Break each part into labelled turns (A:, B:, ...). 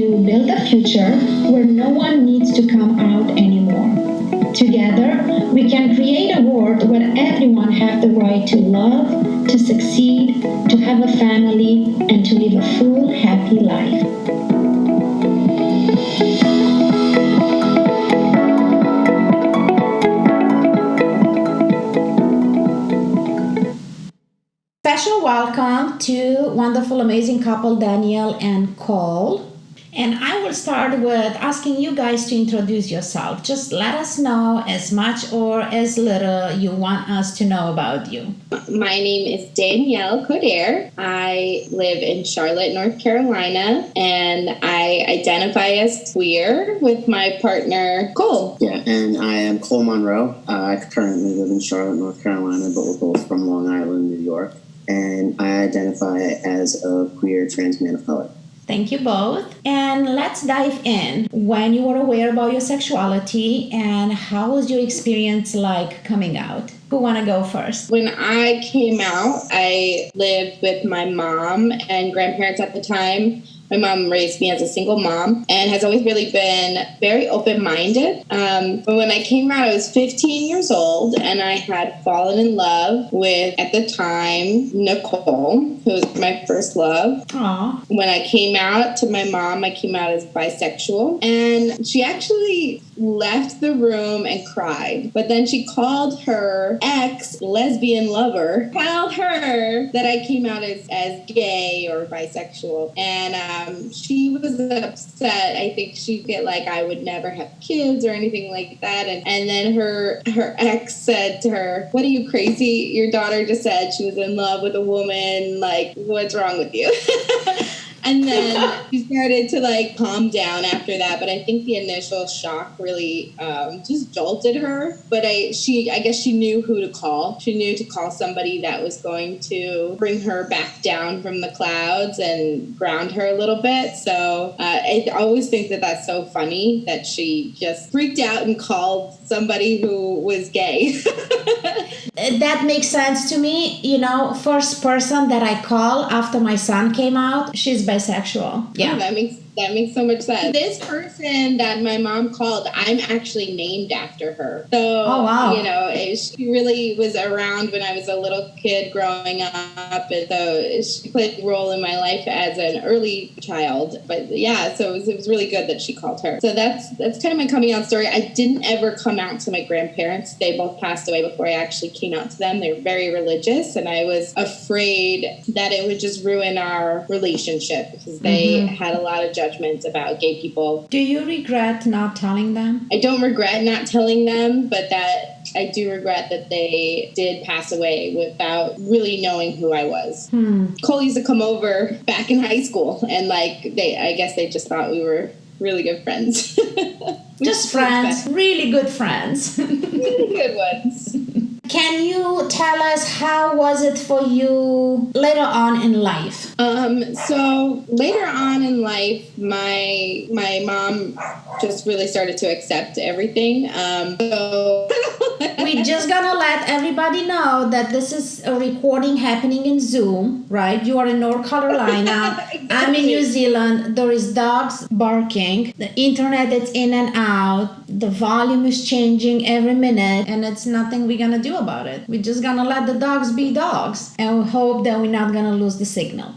A: to build a future where no one needs to come out anymore. Together, we can create a world where everyone has the right to love, to succeed, to have a family, and to live a full, happy life. Special welcome to wonderful, amazing couple Danielle and Cole. And I will start with asking you guys to introduce yourself. Just let us know as much or as little you want us to know about you.
B: My name is Danielle Cole. I live in Charlotte, North Carolina, and I identify as queer with my partner, Cole.
C: Yeah, and I am Cole Monroe. I currently live in Charlotte, North Carolina, but we're both from Long Island, New York. And I identify as a queer trans man of color.
A: Thank you both. And let's dive in. When you were aware about your sexuality and how was your experience like coming out? Who want to go first?
B: When I came out, I lived with my mom and grandparents at the time. My mom raised me as a single mom and has always really been very open-minded. But when I came out, I was 15 years old and I had fallen in love with, at the time, Nicole, who was my first love.
A: Aww.
B: When I came out to my mom, I came out as bisexual. And she actually left the room and cried. But then she called her ex-lesbian lover, tell her that I came out as gay or bisexual. And she was upset. I think she felt like I would never have kids or anything like that. And then her ex said to her, "What are you, crazy? Your daughter just said she was in love with a woman. Like, what's wrong with you?" And then she started to like calm down after that. But I think the initial shock really just jolted her. But I guess she knew who to call. She knew to call somebody that was going to bring her back down from the clouds and ground her a little bit. So I always think that that's so funny that she just freaked out and called somebody who was gay.
A: That makes sense to me. You know, first person that I call after my son came out, she's bisexual.
B: Yeah, that makes so much sense. This person that my mom called, I'm actually named after her. So,
A: oh, wow.
B: You know, she really was around when I was a little kid growing up. And so she played a role in my life as an early child. But yeah, so it was really good that she called her. So that's kind of my coming out story. I didn't ever come out to my grandparents. They both passed away before I actually came out to them. They were very religious. And I was afraid that it would just ruin our relationship because they had a lot of judgments about gay people.
A: Do you regret not telling them?
B: I don't regret not telling them, but that I do regret that they did pass away without really knowing who I was. Cole used to come over back in high school, and I guess they just thought we were really good friends.
A: Just friends, really good friends.
B: Really good ones.
A: Can you tell us how was it for you later on in life?
B: So later on in life, my mom just really started to accept everything.
A: We're just gonna let everybody know that this is a recording happening in Zoom, right? You are in North Carolina. Exactly. I'm in New Zealand. There is dogs barking. The internet is in and out. The volume is changing every minute, and it's nothing we're gonna do about it. We're just gonna let the dogs be dogs and hope that we're not gonna lose the signal.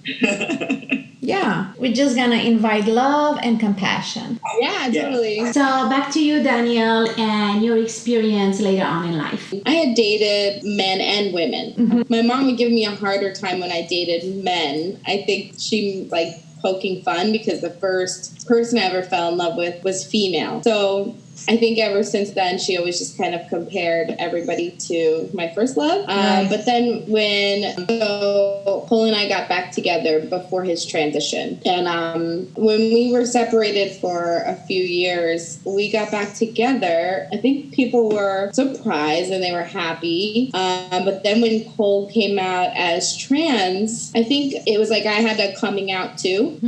A: Yeah, we're just gonna invite love and compassion.
B: Yeah, totally.
A: So back to you, Danielle, and your experience later on in life.
B: I had dated men and women. My mom would give me a harder time when I dated men. I think she poking fun because the first person I ever fell in love with was female. So I think ever since then, she always just kind of compared everybody to my first love.
A: Right.
B: But then when Cole and I got back together before his transition, and when we were separated for a few years, we got back together. I think people were surprised and they were happy. But then when Cole came out as trans, I think it was like I had a coming out too.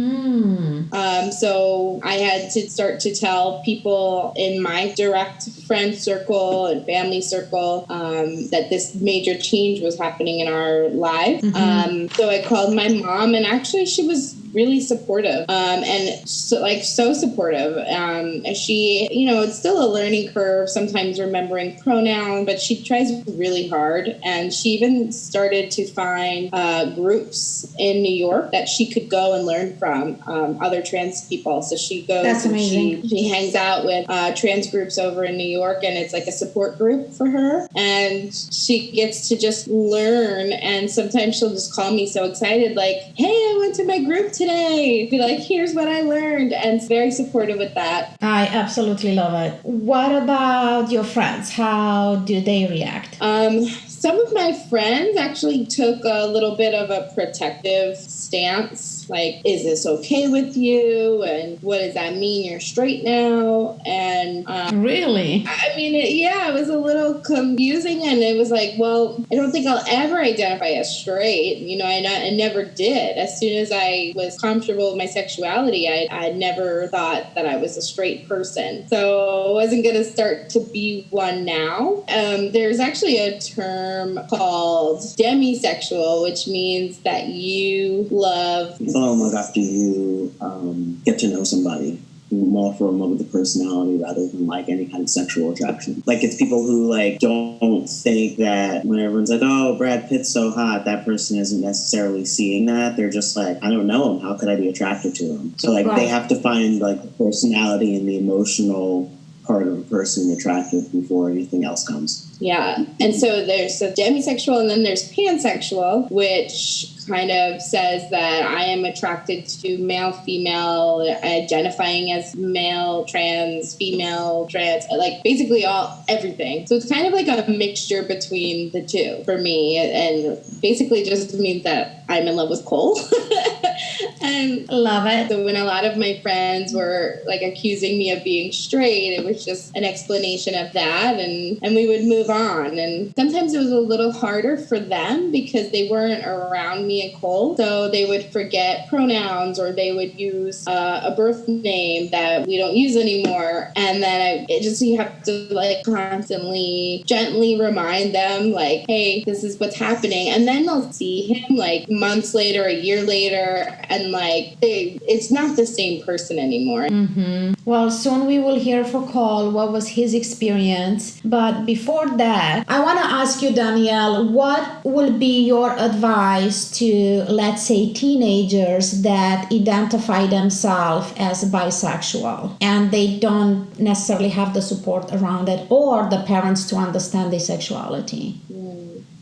B: So I had to start to tell people in my direct friend circle and family circle that this major change was happening in our lives. So I called my mom, and actually she was really supportive, and so supportive. And she, it's still a learning curve, sometimes remembering pronouns, but she tries really hard. And she even started to find groups in New York that she could go and learn from other trans people. So she goes.
A: That's amazing.
B: She hangs out with trans groups over in New York, and it's like a support group for her. And she gets to just learn. And sometimes she'll just call me so excited, like, "Hey, I went to my group today." Be like, "Here's what I learned," and it's very supportive with that.
A: I absolutely love it. What about your friends? How do they react?
B: Some of my friends actually took a little bit of a protective stance. Like, is this okay with you? And what does that mean? You're straight now? And
A: really?
B: I mean, it was a little confusing. And it was like, well, I don't think I'll ever identify as straight. I never did. As soon as I was comfortable with my sexuality, I never thought that I was a straight person. So I wasn't going to start to be one now. There's actually a term called demisexual, which means that you love...
C: after you get to know somebody, more for a love of the personality rather than like any kind of sexual attraction. Like, it's people who like don't think that when everyone's like, "Oh, Brad Pitt's so hot," that person isn't necessarily seeing that. They're just like, "I don't know him. How could I be attracted to him?" So like they have to find like the personality and the emotional part of a person attractive before anything else comes.
B: Yeah. And so there's the demisexual, and then there's pansexual, which kind of says that I am attracted to male, female, identifying as male, trans, female, trans, like basically everything. So it's kind of like a mixture between the two for me, and basically just means that I'm in love with Cole. And
A: love it.
B: So when a lot of my friends were like accusing me of being straight, it was just an explanation of that, and we would move on. And sometimes it was a little harder for them because they weren't around me and Cole, so they would forget pronouns, or they would use a birth name that we don't use anymore. And then you have to like constantly gently remind them, like, "Hey, this is what's happening." And then they'll see him like months later, a year later, and like it's not the same person anymore.
A: Mm-hmm. Well, soon we will hear from Cole what was his experience. But before that, I want to ask you, Danielle, what will be your advice to, let's say, teenagers that identify themselves as bisexual and they don't necessarily have the support around it or the parents to understand their sexuality?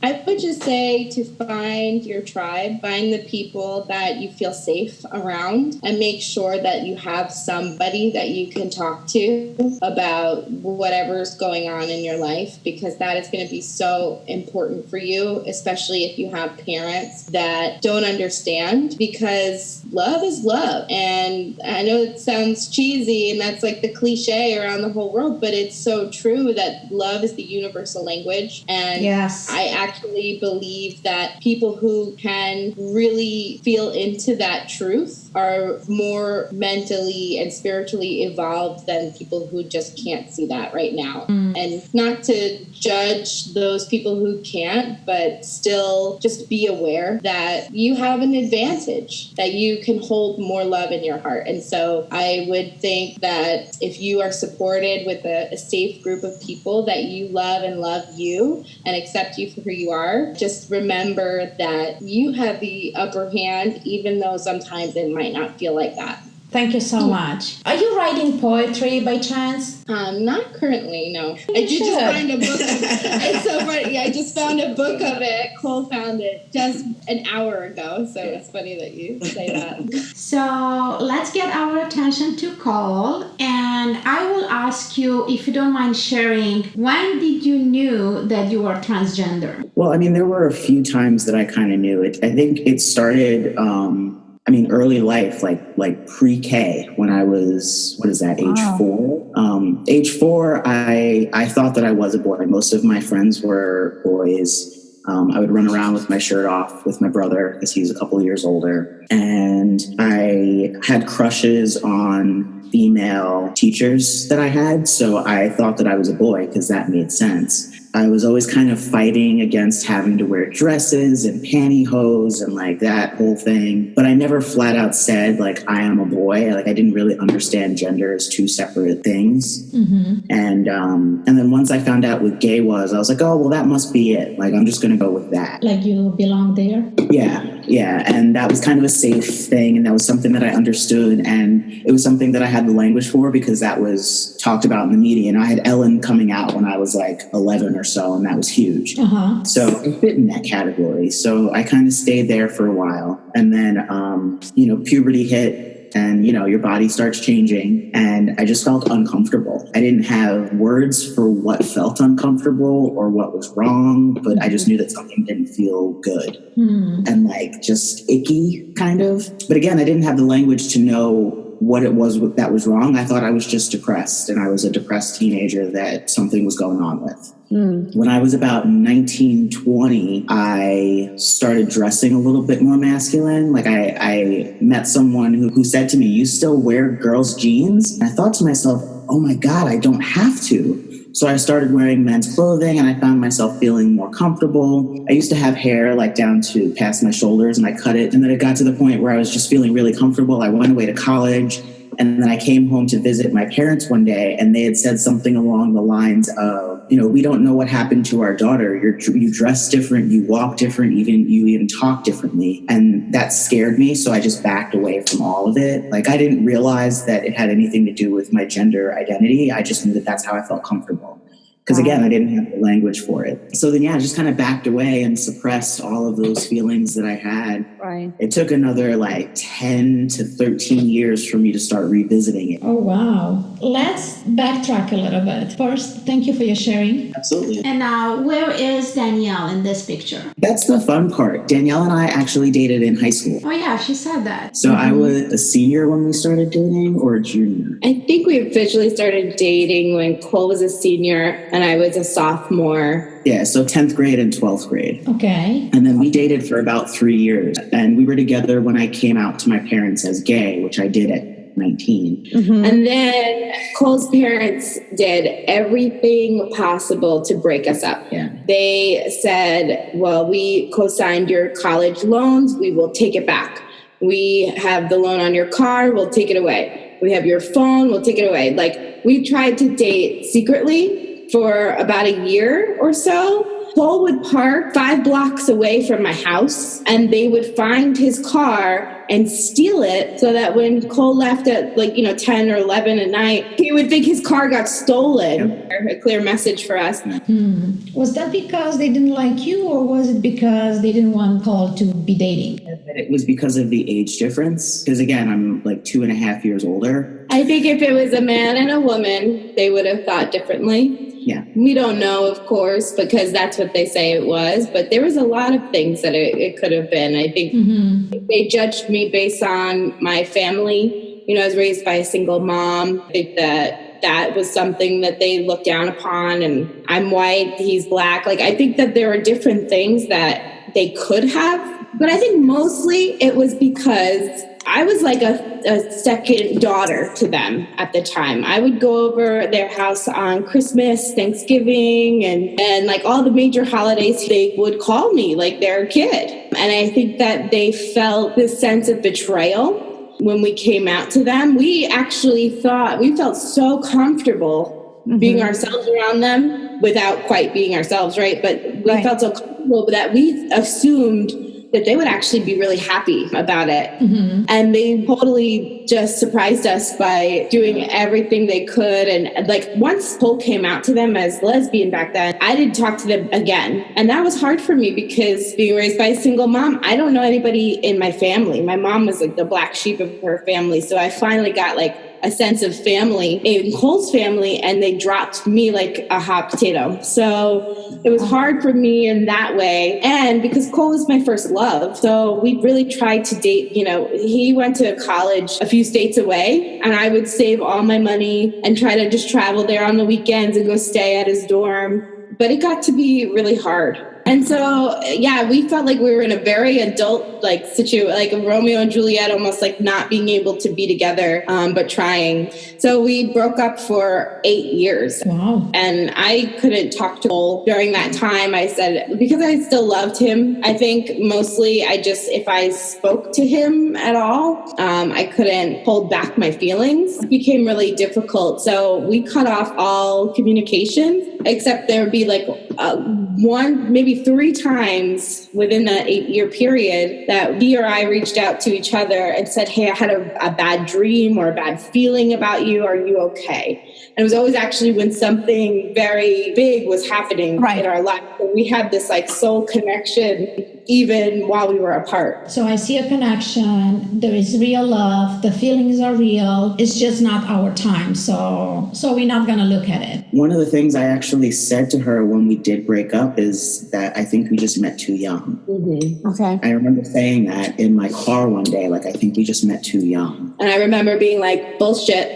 B: I would just say to find your tribe, find the people that you feel safe around, and make sure that you have somebody that you can talk to about whatever's going on in your life, because that is going to be so important for you, especially if you have parents that don't understand, because love is love. And I know it sounds cheesy and that's like the cliche around the whole world, but it's so true that love is the universal language. And
A: yes,
B: I actually believe that people who can really feel into that truth are more mentally and spiritually evolved than people who just can't see that right now. And not to judge those people who can't, but still just be aware that you have an advantage, that you can hold more love in your heart. And so I would think that if you are supported with a safe group of people that you love and love you and accept you for who you are, just remember that you have the upper hand, even though sometimes it might not feel like that.
A: Thank you so much. Are you writing poetry by chance?
B: Not currently, no. I did just find a book. It's so funny. Yeah, I just found a book of it. Cole found it just an hour ago, so it's funny that you say that.
A: So let's get our attention to Cole, and I will ask you, if you don't mind sharing, when did you knew that you were transgender?
C: Well, I mean, there were a few times that I kind of knew it. I think it started... early life, like pre-K, when I was, age 4? Age 4, I thought that I was a boy. Most of my friends were boys. I would run around with my shirt off with my brother because he was a couple of years older. And I had crushes on female teachers that I had. So I thought that I was a boy because that made sense. I was always kind of fighting against having to wear dresses and pantyhose and like that whole thing. But I never flat out said like I am a boy. Like I didn't really understand gender as two separate things. And then once I found out what gay was, I was like, oh well, that must be it. Like I'm just gonna go with that.
A: Like you belong there.
C: Yeah, and that was kind of a safe thing, and that was something that I understood, and it was something that I had the language for because that was talked about in the media. And I had Ellen coming out when I was like 11 or so, and that was huge. So I fit in that category. So I kind of stayed there for a while, and then puberty hit. And, your body starts changing, and I just felt uncomfortable. I didn't have words for what felt uncomfortable or what was wrong, but I just knew that something didn't feel good and like just icky kind of. But again, I didn't have the language to know what it was that was wrong. I thought I was just depressed, and I was a depressed teenager that something was going on with. When I was about 19, 20, I started dressing a little bit more masculine. Like I met someone who said to me, you still wear girls' jeans? And I thought to myself, oh my God, I don't have to. So I started wearing men's clothing, and I found myself feeling more comfortable. I used to have hair like down to past my shoulders, and I cut it. And then it got to the point where I was just feeling really comfortable. I went away to college, and then I came home to visit my parents one day, and they had said something along the lines of, we don't know what happened to our daughter. You dress different, you walk different, you even talk differently. And that scared me, so I just backed away from all of it. Like I didn't realize that it had anything to do with my gender identity. I just knew that that's how I felt comfortable. Because again, I didn't have the language for it. So then, I just kind of backed away and suppressed all of those feelings that I had.
D: Right.
C: It took another like 10 to 13 years for me to start revisiting it.
A: Oh, wow. Let's backtrack a little bit. First, thank you for your sharing.
C: Absolutely.
A: And now, where is Danielle in this picture?
C: That's the fun part. Danielle and I actually dated in high school.
A: Oh, yeah, she said that.
C: So I was a senior when we started dating, or a junior?
B: I think we officially started dating when Cole was a senior and I was a sophomore.
C: Yeah, so 10th grade and 12th grade.
A: Okay.
C: And then we dated for about 3 years. And we were together when I came out to my parents as gay, which I did at 19.
B: And then Cole's parents did everything possible to break us up.
C: Yeah.
B: They said, well, we co-signed your college loans. We will take it back. We have the loan on your car. We'll take it away. We have your phone. We'll take it away. Like we tried to date secretly for about a year or so. Cole would park 5 blocks away from my house, and they would find his car and steal it so that when Cole left at 10 or 11 at night, he would think his car got stolen. A clear message for us.
A: Was that because they didn't like you, or was it because they didn't want Cole to be dating?
C: It was because of the age difference. Because again, I'm like 2.5 years older.
B: I think if it was a man and a woman, they would have thought differently.
C: Yeah.
B: We don't know, of course, because that's what they say it was. But there was a lot of things that it could have been. I think they judged me based on my family. I was raised by a single mom. I think that was something that they looked down upon. And I'm white, he's black. I think that there are different things that they could have. But I think mostly it was because I was like a second daughter to them at the time. I would go over their house on Christmas, Thanksgiving, and like all the major holidays, they would call me like their kid. And I think that they felt this sense of betrayal when we came out to them. We felt so comfortable being ourselves around them without quite being ourselves, right? But we felt so comfortable that we assumed that they would actually be really happy about it. And they totally just surprised us by doing everything they could. And once Cole came out to them as lesbian back then, I didn't talk to them again. And that was hard for me because being raised by a single mom, I don't know anybody in my family. My mom was the black sheep of her family. So I finally got a sense of family in Cole's family, and they dropped me like a hot potato. So it was hard for me in that way. And because Cole was my first love, so we really tried to date. He went to college a few states away, and I would save all my money and try to just travel there on the weekends and go stay at his dorm. But it got to be really hard. And so, yeah, we felt like we were in a very adult like situation, like a Romeo and Juliet, almost like not being able to be together, but trying. So we broke up for 8 years.
A: Wow.
B: And I couldn't talk to Cole during that time. I said, because I still loved him, I think mostly if I spoke to him at all, I couldn't hold back my feelings. It became really difficult. So we cut off all communication, except there would be like one, maybe 3 times within that 8-year period that he or I reached out to each other and said, hey, I had a bad dream or a bad feeling about you. Are you okay? And it was always actually when something very big was happening in our life. So we had this like soul connection even while we were apart.
A: So I see a connection. There is real love. The feelings are real. It's just not our time. So we're not going to look at it.
C: One of the things I actually said to her when we did break up is that I think we just met too young.
B: Mm-hmm.
A: Okay.
C: I remember saying that in my car one day, like, I think we just met too young.
B: And I remember being like, bullshit.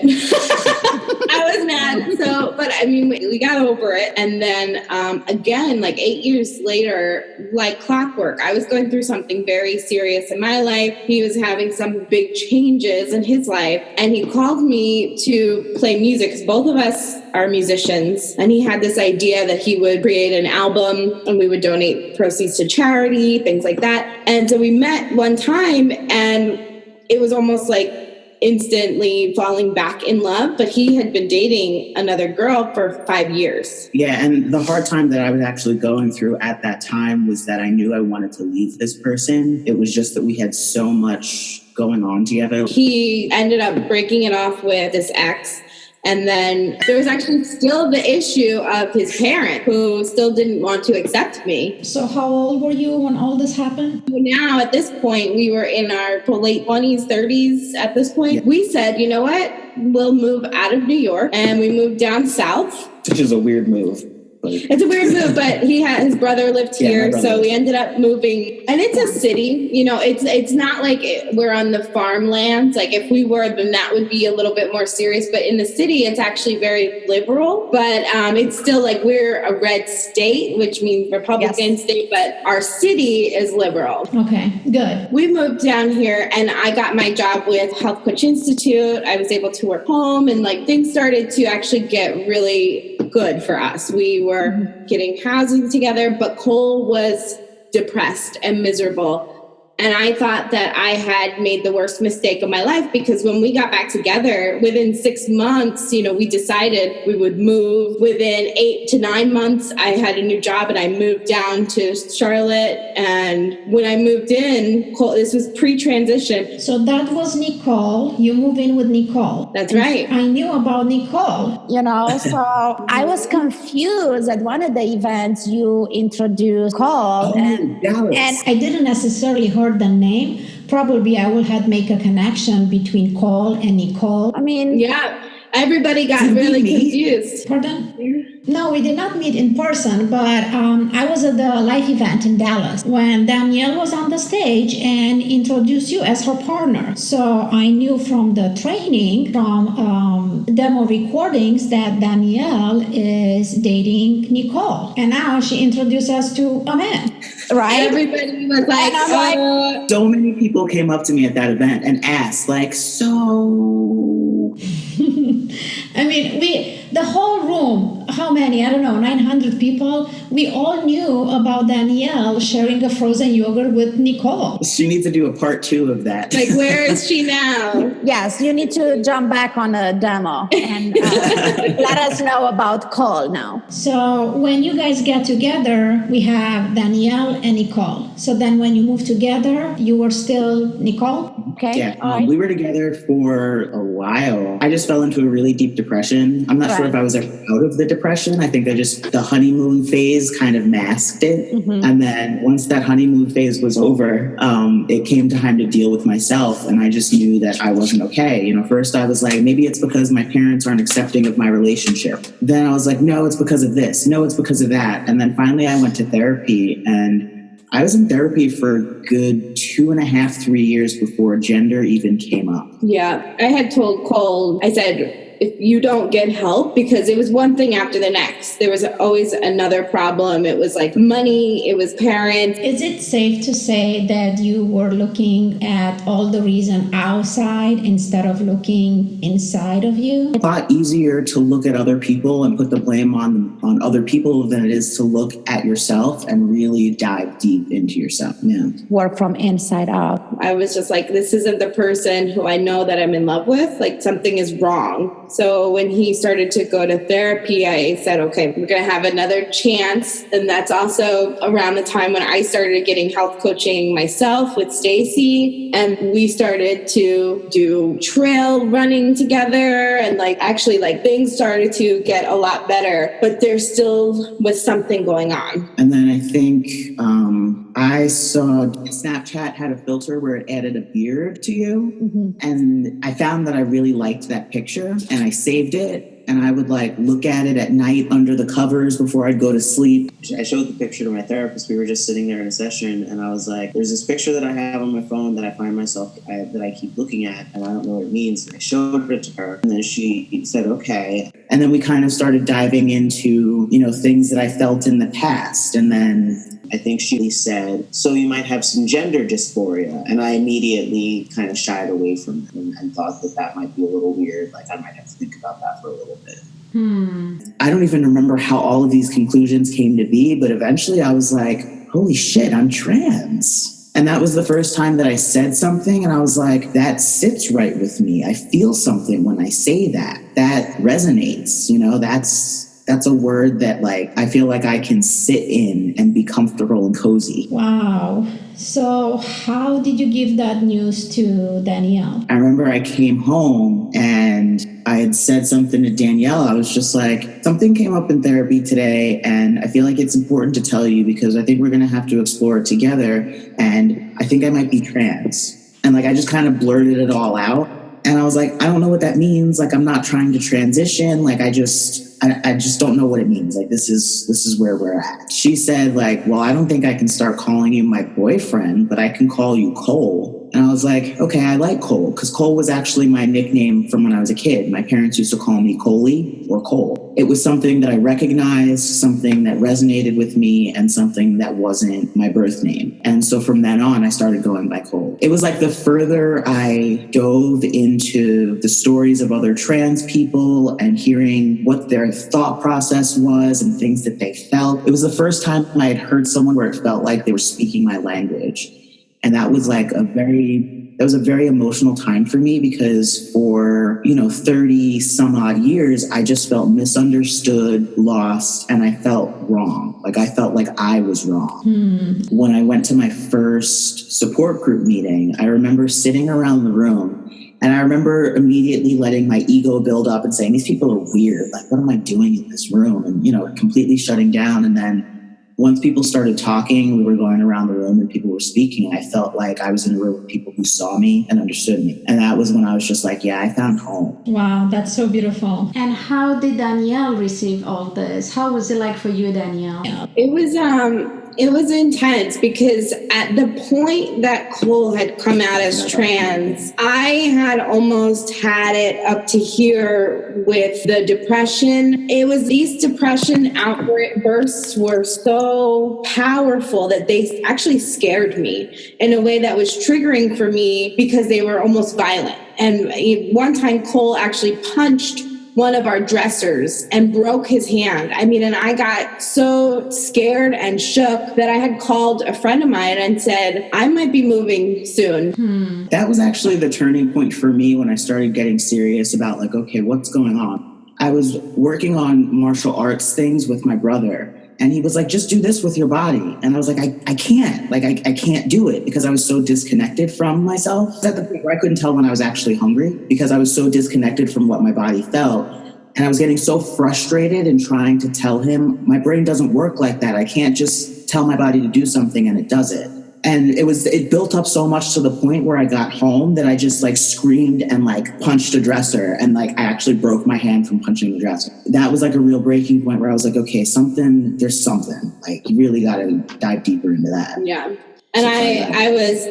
B: I was mad. So, but I mean, we got over it. And then again, like 8 years later, like clockwork, I was going through something very serious in my life. He was having some big changes in his life. And he called me to play music because both of us are musicians. And he had this idea that he would create an album and we would donate proceeds to charity, things like that. And so we met one time and it was almost like instantly falling back in love, but he had been dating another girl for 5 years.
C: Yeah, and the hard time that I was actually going through at that time was that I knew I wanted to leave this person. It was just that we had so much going on together.
B: He ended up breaking it off with this ex. And then there was actually still the issue of his parent who still didn't want to accept me.
A: So how old were you when all this happened?
B: Now, at this point, we were in our late 20s, 30s at this point. Yeah. We said, you know what? We'll move out of New York. And we moved down south.
C: Which is a weird move.
B: It's a weird move, but his brother lived here, so we ended up moving. And it's a city, you know. It's not like we're on the farmlands. Like if we were, then that would be a little bit more serious. But in the city, it's actually very liberal. But it's still like we're a red state, which means Republican state. But our city is liberal.
A: Okay, good.
B: We moved down here, and I got my job with Health Coach Institute. I was able to work home, and like things started to actually get really good for us. We were getting housing together, but Cole was depressed and miserable. And I thought that I had made the worst mistake of my life because when we got back together, within 6 months, you know, we decided we would move. Within 8 to 9 months, I had a new job and I moved down to Charlotte. And when I moved in, Cole, this was pre-transition.
A: So that was Nicole. You moved in with Nicole.
B: That's right.
A: I knew about Nicole.
D: You know, so I was confused at one of the events you introduced Cole. And
A: I didn't necessarily heard the name. Probably I would have make a connection between Cole and Nicole.
D: I mean,
B: yeah, everybody got really confused.
A: Pardon? No, we did not meet in person, but I was at the live event in Dallas when Danielle was on the stage and introduced you as her partner. So I knew from the training, from demo recordings, that Danielle is dating Nicole. And now she introduced us to a man.
D: Right?
B: Everybody was like,
C: So many people came up to me at that event and asked, like, so...
A: I mean, the whole room, how many? I don't know, 900 people. We all knew about Danielle sharing a frozen yogurt with Nicole.
C: She needs to do a part 2 of that.
B: Like, where is she now?
D: Yes, you need to jump back on a demo and let us know about Cole now.
A: So when you guys get together, we have Danielle and Nicole. So then when you moved together, you were still Nicole?
D: Okay.
C: Yeah, we were together for a while. I just fell into a really deep depression. I'm not sure if I was ever out of the depression. I think the honeymoon phase kind of masked it. Mm-hmm. And then once that honeymoon phase was over, it came time to deal with myself. And I just knew that I wasn't okay. You know, first I was like, maybe it's because my parents aren't accepting of my relationship. Then I was like, no, it's because of this. No, it's because of that. And then finally I went to therapy, and I was in therapy for a good 2.5, 3 years before gender even came up.
B: Yeah, I had told Cole, I said, if you don't get help, because it was one thing after the next. There was always another problem. It was like money, it was parents.
A: Is it safe to say that you were looking at all the reason outside instead of looking inside of you?
C: It's a lot easier to look at other people and put the blame on other people than it is to look at yourself and really dive deep into yourself. Yeah.
D: Work from inside out.
B: I was just like, this isn't the person who I know that I'm in love with. Like, something is wrong. So when he started to go to therapy, I said, okay, we're going to have another chance. And that's also around the time when I started getting health coaching myself with Stacy. And we started to do trail running together. And actually things started to get a lot better, but there still was something going on.
C: And then I think I saw Snapchat had a filter where it added a beard to you. Mm-hmm. And I found that I really liked that picture and I saved it. And I would look at it at night under the covers before I'd go to sleep. I showed the picture to my therapist. We were just sitting there in a session and I was like, there's this picture that I have on my phone that I find myself, that I keep looking at and I don't know what it means. And I showed it to her and then she said, okay. And then we kind of started diving into, things that I felt in the past. And then I think she said, so you might have some gender dysphoria. And I immediately kind of shied away from it and thought that might be a little weird. I might have to think about that for a little bit. I don't even remember how all of these conclusions came to be, but eventually I was like, holy shit, I'm trans. And that was the first time that I said something and I was like, that sits right with me. I feel something when I say that. That resonates, that's a word that I feel like I can sit in and be comfortable and cozy.
A: Wow. So how did you give that news to Danielle?
C: I remember I came home and I had said something to Danielle. I was just like, something came up in therapy today and I feel like it's important to tell you because I think we're going to have to explore it together. And I think I might be trans. And I just kind of blurted it all out. And I was like, I don't know what that means. I'm not trying to transition. I just don't know what it means. This is where we're at. She said well, I don't think I can start calling you my boyfriend, but I can call you Cole. And I was like, okay, I like Cole because Cole was actually my nickname from when I was a kid. My parents used to call me Coley or Cole. It was something that I recognized, something that resonated with me and something that wasn't my birth name. And so from then on, I started going by Cole. It was the further I dove into the stories of other trans people and hearing what their thought process was and things that they felt. It was the first time I had heard someone where it felt like they were speaking my language. And that was a very emotional time for me because for, 30 some odd years, I just felt misunderstood, lost, and I felt wrong. I felt like I was wrong. When I went to my first support group meeting, I remember sitting around the room and I remember immediately letting my ego build up and saying, these people are weird. What am I doing in this room? And, completely shutting down. And then once people started talking, we were going around the room and people were speaking. I felt like I was in a room with people who saw me and understood me. And that was when I was just like, yeah, I found home.
A: Wow, that's so beautiful. And how did Danielle receive all this? How was it like for you, Danielle?
B: It was intense because at the point that Cole had come out as trans, I had almost had it up to here with the depression. These depression outbursts were so powerful that they actually scared me in a way that was triggering for me because they were almost violent. And one time Cole actually punched one of our dressers and broke his hand. And I got so scared and shook that I had called a friend of mine and said, I might be moving soon.
C: That was actually the turning point for me when I started getting serious about okay, what's going on? I was working on martial arts things with my brother. And he was like, just do this with your body. And I was like, I can't. I can't do it because I was so disconnected from myself. At the point where I couldn't tell when I was actually hungry because I was so disconnected from what my body felt. And I was getting so frustrated and trying to tell him, my brain doesn't work like that. I can't just tell my body to do something and it does it. And it built up so much to the point where I got home that I just screamed and punched a dresser and I actually broke my hand from punching the dresser. That was a real breaking point where I was like, okay, there's something. You really got to dive deeper into that.
B: Yeah. And I was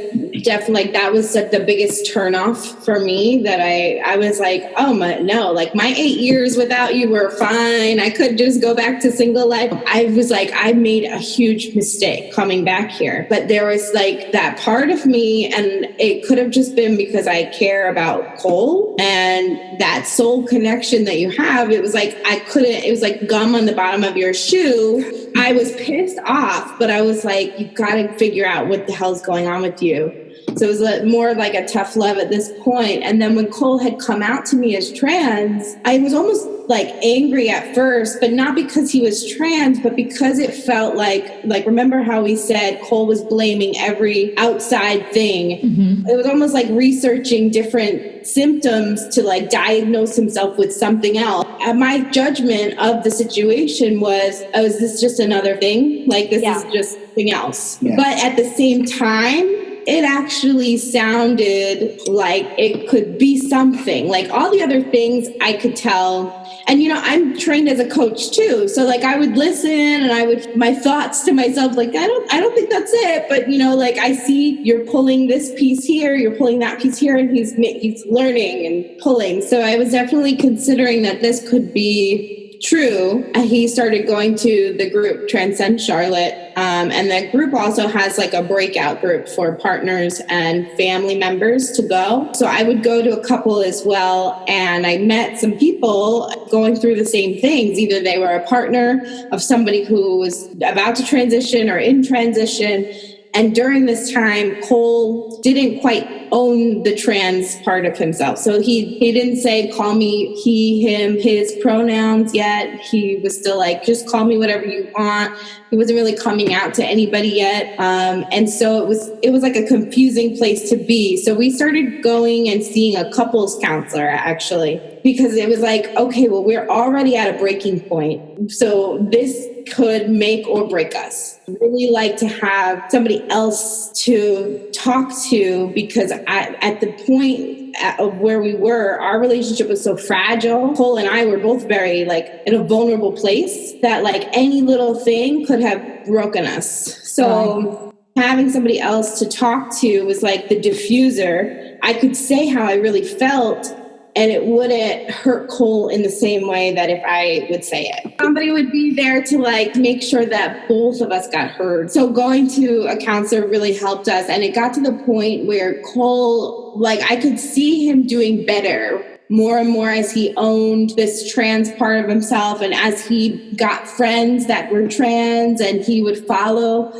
B: definitely like, that was like the biggest turnoff for me, that I was like, oh my, no, like my 8 years without you were fine. I could just go back to single life. I was like, I made a huge mistake coming back here. But there was like that part of me, and it could have just been because I care about Cole and that soul connection that you have. It was like, it was like gum on the bottom of your shoe. I was pissed off, but I was like, you got to figure out what the hell's going on with you. So it was more like a tough love at this point. And then when Cole had come out to me as trans, I was almost like angry at first, but not because he was trans, but because it felt like remember how we said Cole was blaming every outside thing? Mm-hmm. It was almost like researching different symptoms to like diagnose himself with something else. And my judgment of the situation was, oh, is this just another thing? Like this is just something else. Yeah. But at the same time, it actually sounded like it could be something. Like all the other things I could tell. And, you know, I'm trained as a coach too. So like I would listen and my thoughts to myself, like, I don't think that's it. But, you know, like I see you're pulling this piece here, you're pulling that piece here, and he's learning and pulling. So I was definitely considering that this could be true. He started going to the group Transcend Charlotte. And that group also has like a breakout group for partners and family members to go. So I would go to a couple as well. And I met some people going through the same things. Either they were a partner of somebody who was about to transition or in transition. And during this time, Cole didn't quite own the trans part of himself. So he didn't say, call me he, him, his pronouns yet. He was still like, just call me whatever you want. He wasn't really coming out to anybody yet. And so it was like a confusing place to be. So we started going and seeing a couples counselor, actually, because it was like, okay, well, we're already at a breaking point. So this could make or break us. I'd really like to have somebody else to talk to, because at the point of where we were, our relationship was so fragile. Cole and I were both very like in a vulnerable place that like any little thing could have broken us. So having somebody else to talk to was like the diffuser. I could say how I really felt, and it wouldn't hurt Cole in the same way that if I would say it. Somebody would be there to like make sure that both of us got heard. So going to a counselor really helped us. And it got to the point where Cole, like I could see him doing better more and more as he owned this trans part of himself. And as he got friends that were trans, and he would follow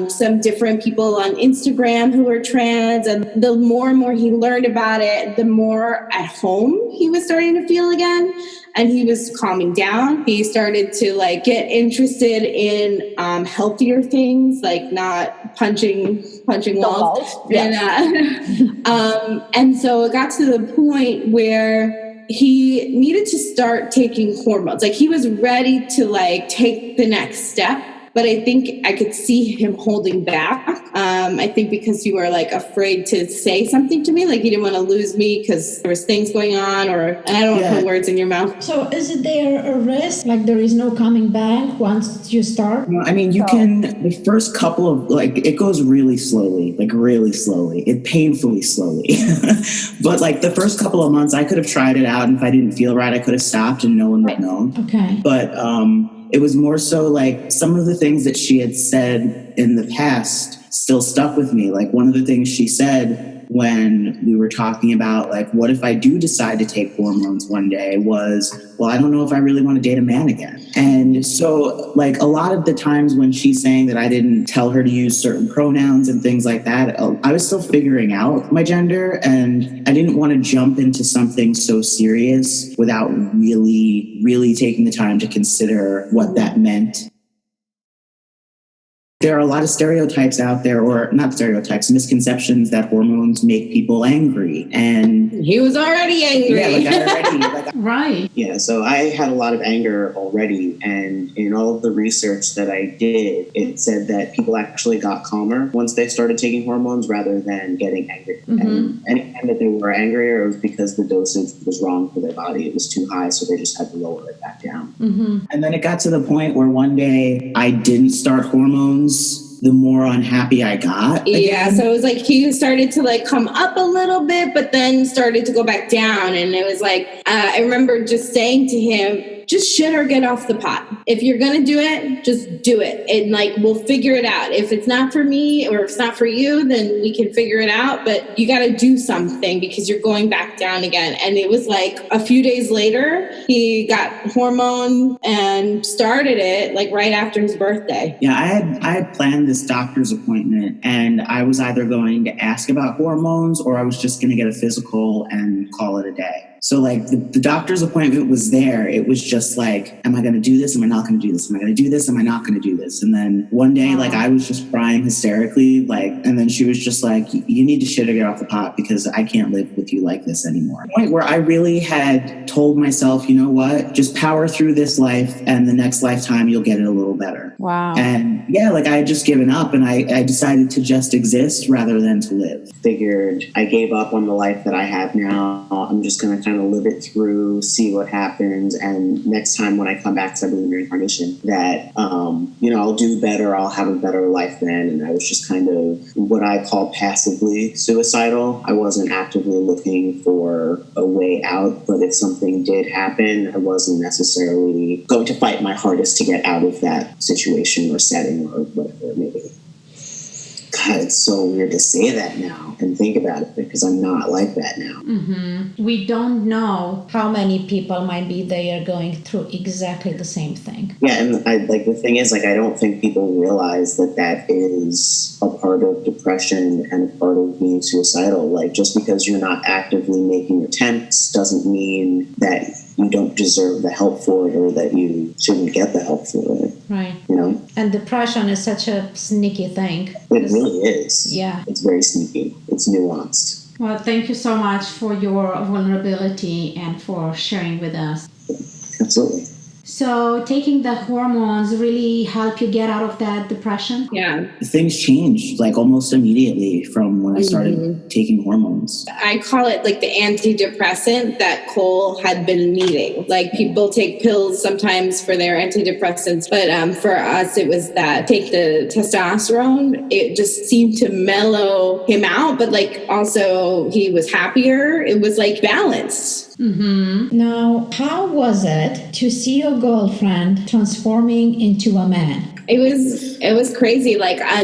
B: some different people on Instagram who were trans. And the more and more he learned about it, the more at home he was starting to feel again. And he was calming down. He started to like get interested in healthier things, like not punching walls. And so it got to the point where he needed to start taking hormones. Like he was ready to like take the next step. But I think I could see him holding back. I think because you were like afraid to say something to me, like you didn't want to lose me because there was things going on, and I don't want to put words in your mouth.
A: So is it there a risk? Like there is no coming back once you start?
C: No, I mean, you can, the first couple of, like, it goes really slowly, it painfully slowly. But like the first couple of months, I could have tried it out. And if I didn't feel right, I could have stopped and no one would know.
A: Okay.
C: But, it was more so like some of the things that she had said in the past still stuck with me. Like one of the things she said when we were talking about like, what if I do decide to take hormones one day was, well, I don't know if I really want to date a man again. And so like a lot of the times when she's saying that I didn't tell her to use certain pronouns and things like that, I was still figuring out my gender, and I didn't want to jump into something so serious without really, really taking the time to consider what that meant. There are a lot of stereotypes out there, or not stereotypes, misconceptions that hormones make people angry. And
B: he was already angry.
C: Yeah,
A: right.
C: Yeah, so I had a lot of anger already. And in all of the research that I did, it said that people actually got calmer once they started taking hormones rather than getting angry. Mm-hmm. And anytime that they were angrier, it was because the dosage was wrong for their body. It was too high, so they just had to lower it back down. Mm-hmm. And then it got to the point where one day I didn't start hormones the more unhappy I got.
B: Yeah, so it was like he started to like come up a little bit, but then started to go back down. And it was like, I remember just saying to him, just shit or get off the pot. If you're going to do it, just do it. And like, we'll figure it out. If it's not for me or if it's not for you, then we can figure it out. But you got to do something because you're going back down again. And it was like a few days later, he got hormone and started it like right after his birthday.
C: Yeah, I had planned this doctor's appointment, and I was either going to ask about hormones or I was just going to get a physical and call it a day. So like the doctor's appointment was there. It was just like, am I going to do this? Am I not going to do this? Am I going to do this? Am I not going to do this? And then one day, like I was just crying hysterically, like, and then she was just like, you need to shit or get off the pot because I can't live with you like this anymore. Point where I really had told myself, you know what, just power through this life and the next lifetime you'll get it a little better.
D: Wow.
C: And yeah, like I had just given up and I decided to just exist rather than to live. Figured I gave up on the life that I have now. I'm just going to kind of live it through, see what happens. And next time when I come back, because I believe in reincarnation, that, I'll do better. I'll have a better life then. And I was just kind of what I call passively suicidal. I wasn't actively looking for a way out, but if something did happen, I wasn't necessarily going to fight my hardest to get out of that situation or setting or whatever it may be. God, it's so weird to say that now and think about it because I'm not like that now.
A: Mm-hmm. We don't know how many people might be there going through exactly the same thing.
C: Yeah, and the thing is, I don't think people realize that is a part of depression and a part of being suicidal. Like, just because you're not actively making attempts doesn't mean that you don't deserve the help for it or that you shouldn't get the help for it.
A: Right.
C: You know?
A: And depression is such a sneaky thing.
C: It really is.
A: Yeah.
C: It's very sneaky. It's nuanced.
A: Well, thank you so much for your vulnerability and for sharing with us.
C: Absolutely.
A: So taking the hormones really help you get out of that depression?
B: Yeah.
C: Things changed almost immediately from when I started taking hormones.
B: I call it like the antidepressant that Cole had been needing. Like, people take pills sometimes for their antidepressants, but for us it was that take the testosterone. It just seemed to mellow him out, but also he was happier. It was balanced.
A: Mm-hmm. Now, how was it to see your girlfriend transforming into a man?
B: It was crazy.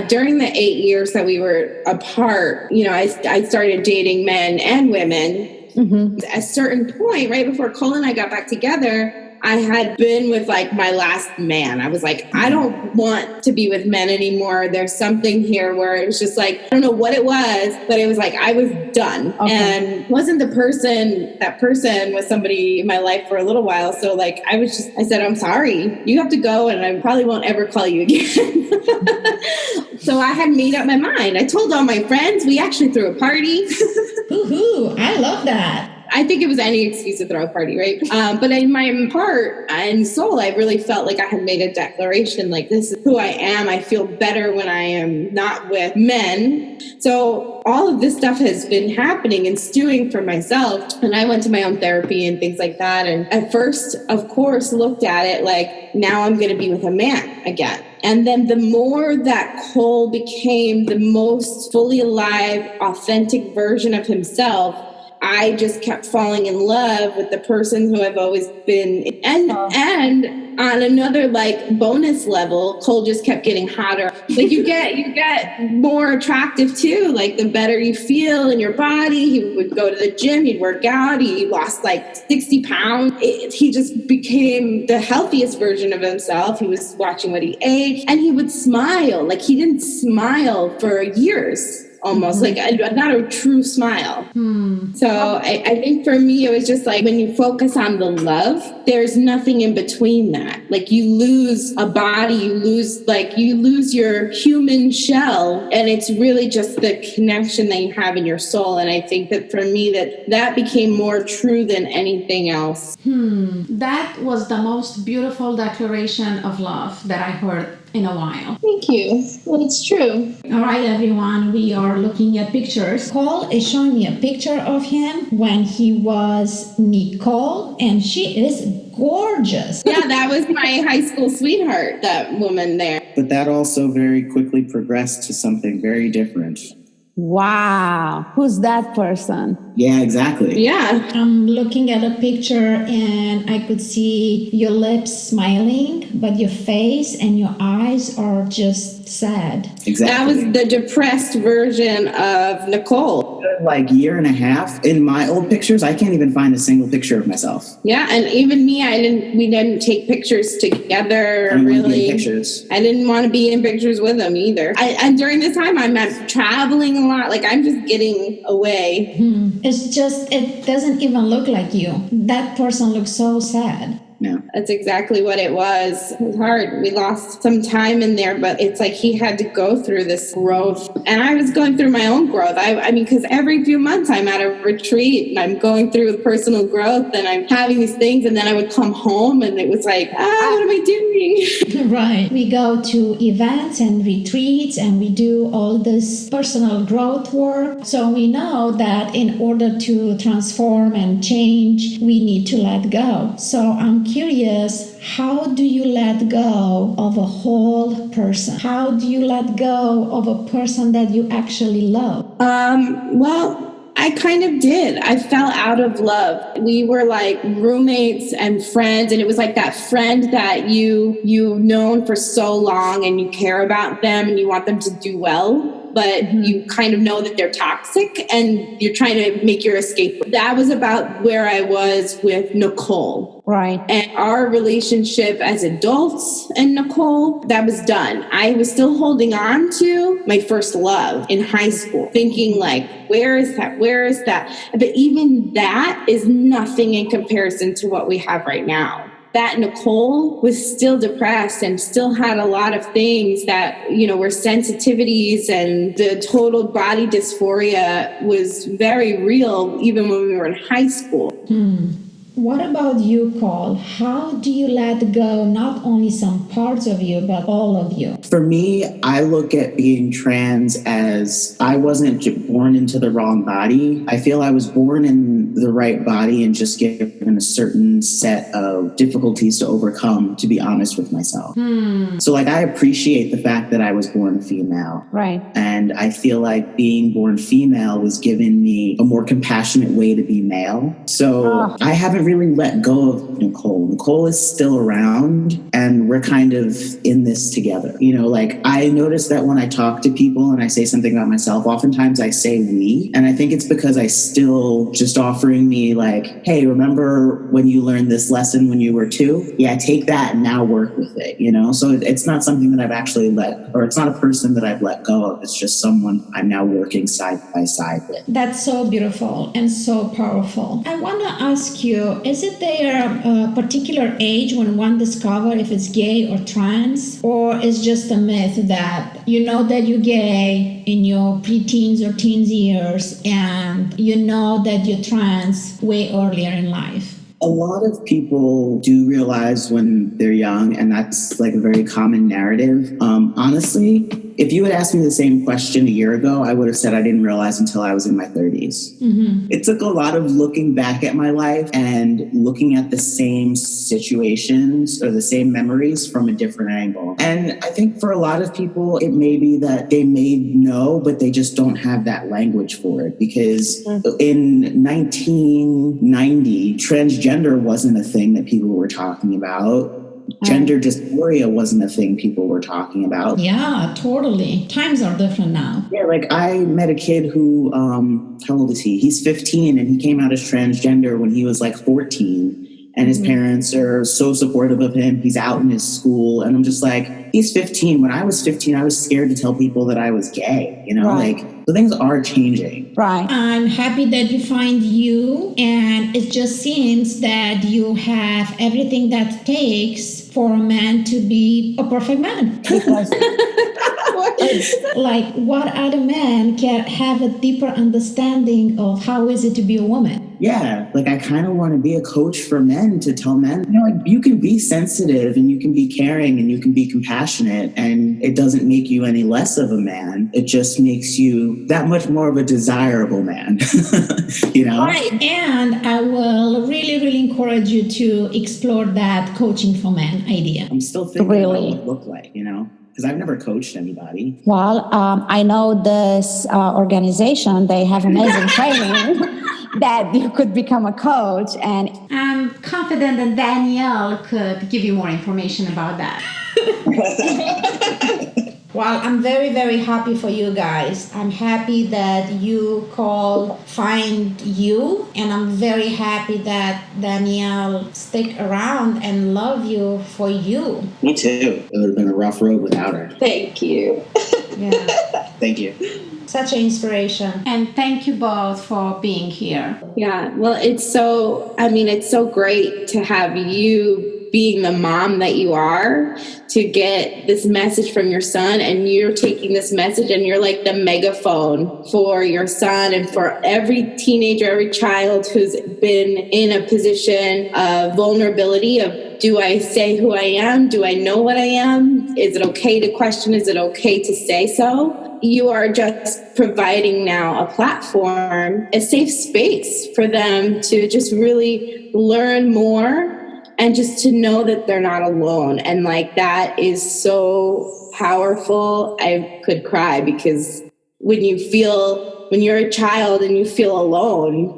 B: During the 8 years that we were apart, I started dating men and women. Mm-hmm. At a certain point, right before Cole and I got back together, I had been with my last man. I was like, I don't want to be with men anymore. There's something here where it was just I don't know what it was, but it was I was done. Okay. And wasn't that person was somebody in my life for a little while. So I said, I'm sorry, you have to go and I probably won't ever call you again. So I had made up my mind. I told all my friends. We actually threw a party.
A: Woohoo! I love that.
B: I think it was any excuse to throw a party, right? But in my heart and soul, I really felt like I had made a declaration, this is who I am. I feel better when I am not with men. So all of this stuff has been happening and stewing for myself. And I went to my own therapy and things like that. And at first, of course, looked at it now I'm going to be with a man again. And then the more that Cole became the most fully alive, authentic version of himself, I just kept falling in love with the person who I've always been. And on another bonus level, Cole just kept getting hotter. You get more attractive too. The better you feel in your body. He would go to the gym, he'd work out, he lost 60 pounds. He just became the healthiest version of himself. He was watching what he ate and he would smile. He didn't smile for years. Almost not a true smile. So I think for me, it was just when you focus on the love, there's nothing in between that. You lose a body, you lose your human shell, and it's really just the connection that you have in your soul. And I think that for me, that became more true than anything else.
A: That was the most beautiful declaration of love that I heard in a while.
B: Thank you. Well, it's true.
A: All right, everyone, we are looking at pictures. Cole is showing me a picture of him when he was Nicole, and she is gorgeous.
B: Yeah, that was my high school sweetheart, that woman there.
C: But that also very quickly progressed to something very different.
D: Wow. Who's that person?
C: Yeah, exactly.
B: Yeah.
A: I'm looking at a picture and I could see your lips smiling, but your face and your eyes are just sad.
C: Exactly.
B: That was the depressed version of Nicole.
C: Like year and a half. In my old pictures, I can't even find a single picture of myself.
B: Yeah, and even me, we didn't take pictures together,
C: I didn't want to be
B: really.
C: in pictures.
B: I didn't want to be in pictures with them either. And during this time, I'm traveling a lot. Like, I'm just getting away.
A: It's just, it doesn't even look like you. That person looks so sad.
C: No.
B: That's exactly what it was. It was hard. We lost some time in there, but it's like he had to go through this growth. And I was going through my own growth. I mean, because every few months I'm at a retreat and I'm going through personal growth and I'm having these things. And then I would come home and it was like, what am I doing?
A: Right. We go to events and retreats and we do all this personal growth work. So we know that in order to transform and change, we need to let go. So I'm curious, how do you let go of a whole person? How do you let go of a person that you actually love?
B: Well, I kind of did. I fell out of love. We were like roommates and friends, and it was like that friend that you've known for so long and you care about them and you want them to do well. But you kind of know that they're toxic and you're trying to make your escape. That was about where I was with Nicole.
D: Right.
B: And our relationship as adults and Nicole, that was done. I was still holding on to my first love in high school, thinking like, where is that? Where is that? But even that is nothing in comparison to what we have right now. That Nicole was still depressed and still had a lot of things that, were sensitivities, and the total body dysphoria was very real even when we were in high school.
A: What about you, Cole? How do you let go not only some parts of you, but all of you?
C: For me, I look at being trans as I wasn't born into the wrong body. I feel I was born in the right body and just given a certain set of difficulties to overcome, to be honest with myself. So I appreciate the fact that I was born female.
D: Right.
C: And I feel like being born female was giving me a more compassionate way to be male. So I haven't really let go of Nicole. Nicole is still around and we're kind of in this together. I notice that when I talk to people and I say something about myself, oftentimes I say we. And I think it's because I still just offering me like, hey, remember when you learned this lesson when you were 2? Yeah, take that and now work with it, So it's not something that I've actually it's not a person that I've let go of. It's just someone I'm now working side by side with.
A: That's so beautiful and so powerful. I want to ask you, is it there a particular age when one discovers if it's gay or trans? Or is just a myth that you know that you're gay in your preteens or teens years and you know that you're trans way earlier in life?
C: A lot of people do realize when they're young, and that's like a very common narrative. Honestly, if you had asked me the same question a year ago, I would have said I didn't realize until I was in my 30s. It took a lot of looking back at my life and looking at the same situations or the same memories from a different angle. And I think for a lot of people, it may be that they may know, but they just don't have that language for it. Because in 1990, transgender wasn't a thing that people were talking about. Gender dysphoria wasn't a thing people were talking about.
A: Yeah, totally. Times are different now.
C: Yeah, I met a kid who, how old is he? He's 15 and he came out as transgender when he was 14. And his parents are so supportive of him. He's out in his school. And I'm just he's 15. When I was 15, I was scared to tell people that I was gay.
D: Right.
C: So things are changing.
D: Right.
A: I'm happy that you find you, and it just seems that you have everything that it takes for a man to be a perfect man. What other man can have a deeper understanding of how is it to be a woman?
C: Yeah, like I kind of want to be a coach for men to tell men, like you can be sensitive and you can be caring and you can be compassionate, and it doesn't make you any less of a man. It just makes you that much more of a desirable man.
A: Right. And I will really, really encourage you to explore that coaching for men idea.
C: I'm still thinking about what it would look like, because I've never coached anybody.
D: Well, I know this organization, they have amazing training that you could become a coach. And
A: I'm confident that Danielle could give you more information about that. Well, I'm very, very happy for you guys. I'm happy that you find you, and I'm very happy that Danielle stick around and love you for you.
C: Me too. It would have been a rough road without her.
B: Thank you.
A: Yeah.
C: Thank you.
A: Such an inspiration. And thank you both for being here.
B: Yeah, well, it's so great to have you being the mom that you are, to get this message from your son, and you're taking this message and you're like the megaphone for your son and for every teenager, every child who's been in a position of vulnerability of, do I say who I am? Do I know what I am? Is it okay to question? Is it okay to say so? You are just providing now a platform, a safe space for them to just really learn more and just to know that they're not alone. And like, that is so powerful. I could cry, because when you're a child and you feel alone,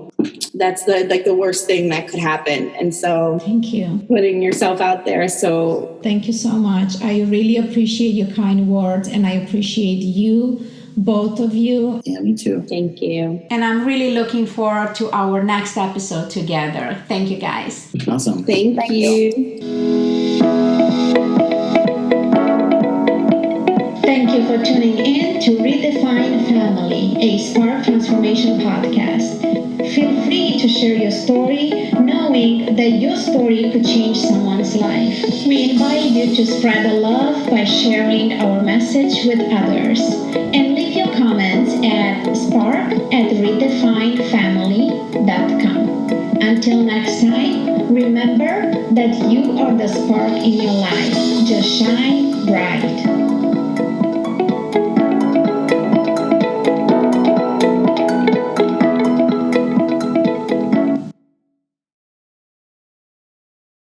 B: that's the worst thing that could happen. And so
A: thank you.
B: Putting yourself out there. So
A: thank you so much. I really appreciate your kind words, and I appreciate you, both of you.
C: Yeah, me too.
B: Thank you.
A: And I'm really looking forward to our next episode together. Thank you, guys.
C: Awesome.
B: Thank you.
A: Thank you for tuning in to Redefine Family, a Spark Transformation podcast. Feel free to share your story, knowing that your story could change someone's life. We invite you to spread the love by sharing our message with others. And leave your comments at spark@redefinefamily.com. Until next time, remember that you are the spark in your life. Just shine bright.